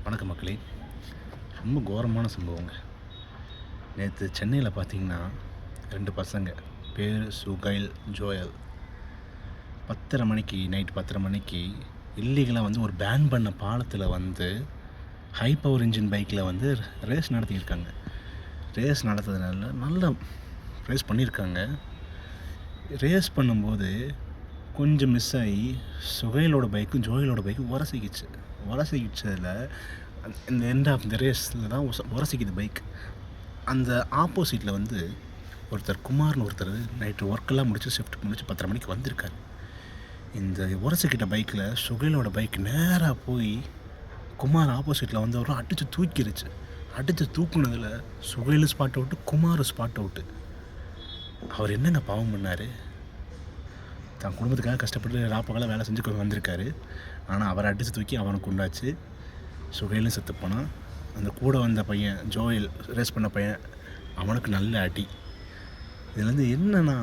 வணக்கம் மக்களே. ரொம்ப கோரமான சம்பவங்க. நேற்று சென்னையில் பார்த்தீங்கன்னா 2 பசங்க பேர் சுகைல், ஜோயல் 10:30 மணிக்கு நைட் 10:30 மணிக்கு இல்லீகலாக வந்து ஒரு பேன் பண்ண பாலத்தில் வந்து ஹை பவர் இன்ஜின் பைக்கில் வந்து ரேஸ் நடத்தியிருக்காங்க. ரேஸ் நடத்துறதுனால நல்லா ரேஸ் பண்ணியிருக்காங்க. ரேஸ் பண்ணும்போது கொஞ்சம் மிஸ் ஆகி சுகைலோட பைக்கும் ஜோயலோட பைக்கும் உரசிக்கிச்சதில் இந்த எண்ட் ஆஃப் த ரேஸில் தான் உரசிக்குது பைக். அந்த ஆப்போசிட்டில் வந்து குமார்னு ஒருத்தர் நைட்டு ஒர்க்கெல்லாம் முடித்து ஷிஃப்ட் முடித்து 10:30 மணிக்கு வந்திருக்காரு. இந்த உரசிக்கிட்ட பைக்கில் சுகைலோட பைக் நேராக போய் குமார் ஆப்போசிட்டில் வந்தவரும் அடித்து தூக்குனதில் Suhail spot out, Kumar spot out. அவர் என்னங்க பாவம் பண்ணார்? தன் குடும்பத்துக்காக கஷ்டப்பட்டு ராப்பகலாக வேலை செஞ்சு வந்திருக்காரு. ஆனால் அவரை அடித்து தூக்கி அவனுக்கு உண்டாச்சு. சுகைலும் செத்து போனான். அந்த கூட வந்த பையன் ஜோயல், ரேஸ் பண்ண பையன், அவனுக்கு நல்ல அடி. இதுலேருந்து என்னென்னா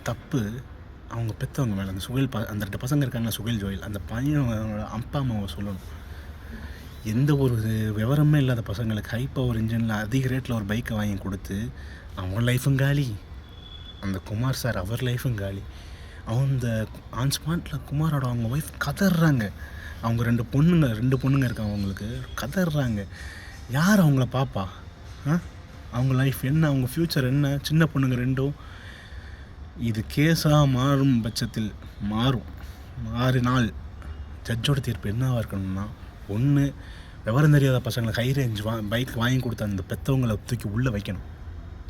தப்பு அவங்க பெற்றவங்க மேலே. அந்த சுகைல் அந்த 2 பசங்க இருக்காங்க, சுகைல் ஜோயல், அந்த பையனோட அப்பா அம்மாவை சொல்லணும். எந்த ஒரு விவரமே இல்லாத பசங்களுக்கு ஹை பவர் இன்ஜினில் அதிக ரேட்டில் ஒரு பைக்கை வாங்கி கொடுத்து அவன் லைஃபும் காலி, அந்த குமார் சார் அவர் லைஃபும் காலி. அந்த ஆன் ஸ்பாட்டில் குமாரோட அவங்க ஒய்ஃப் கதறாங்க. அவங்க 2 பொண்ணுங்க இருக்காங்க, அவங்களுக்கு கதறாங்க. யார் அவங்கள பாப்பா? அவங்க லைஃப் என்ன, அவங்க ஃப்யூச்சர் என்ன? சின்ன பொண்ணுங்க 2ம். இது கேஸாக மாறும் பட்சத்தில் மாறினால் ஜட்ஜோட தீர்ப்பு என்னவாக இருக்கணும்னா, ஒன்று விவரம் தெரியாத பசங்களுக்கு ஹை ரேஞ்ச் பைக் வாங்கி கொடுத்த அந்த பெற்றவங்களை தூக்கி உள்ளே வைக்கணும்.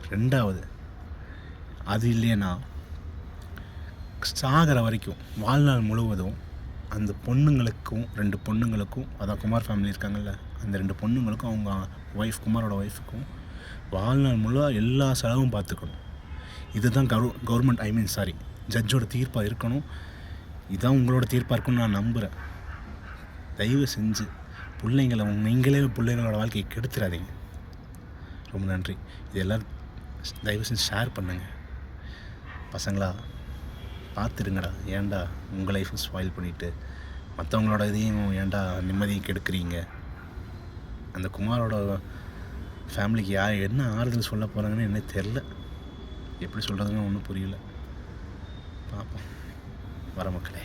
2வது, அது இல்லைன்னா சாகிற வரைக்கும் வாழ்நாள் முழுவதும் அந்த பொண்ணுங்களுக்கும் 2 பொண்ணுங்களுக்கும், அதான் குமார் ஃபேமிலி இருக்காங்கல்ல, அந்த 2 பொண்ணுங்களுக்கும் அவங்க ஒய்ஃப், குமாரோட ஒய்ஃபுக்கும் வாழ்நாள் முழுவதும் எல்லா செலவும் பார்த்துக்கணும். இதுதான் கவர்மெண்ட் ஜட்ஜோட தீர்ப்பாக இருக்கணும். இதுதான் உங்களோட தீர்ப்பாக இருக்குன்னு நான் நம்புகிறேன். தயவு செஞ்சு நீங்களே பிள்ளைங்களோட வாழ்க்கையை கெடுத்துடாதீங்க. ரொம்ப நன்றி. இது எல்லோரும் தயவு செஞ்சு ஷேர் பண்ணுங்கள். பசங்களா பார்த்துருங்கடா. ஏன்டா உங்கள் லைஃப்பை ஸ்பாயில் பண்ணிவிட்டு மற்றவங்களோட இதையும் ஏன்டா நிம்மதியும் கெடுக்குறீங்க? அந்த குமாரோட ஃபேமிலிக்கு என்ன ஆறுதல் சொல்ல போகிறாங்கன்னு எனக்கு தெரில. எப்படி சொல்கிறதுன்னு ஒன்றும் புரியல. பார்ப்போம். வர மக்களே.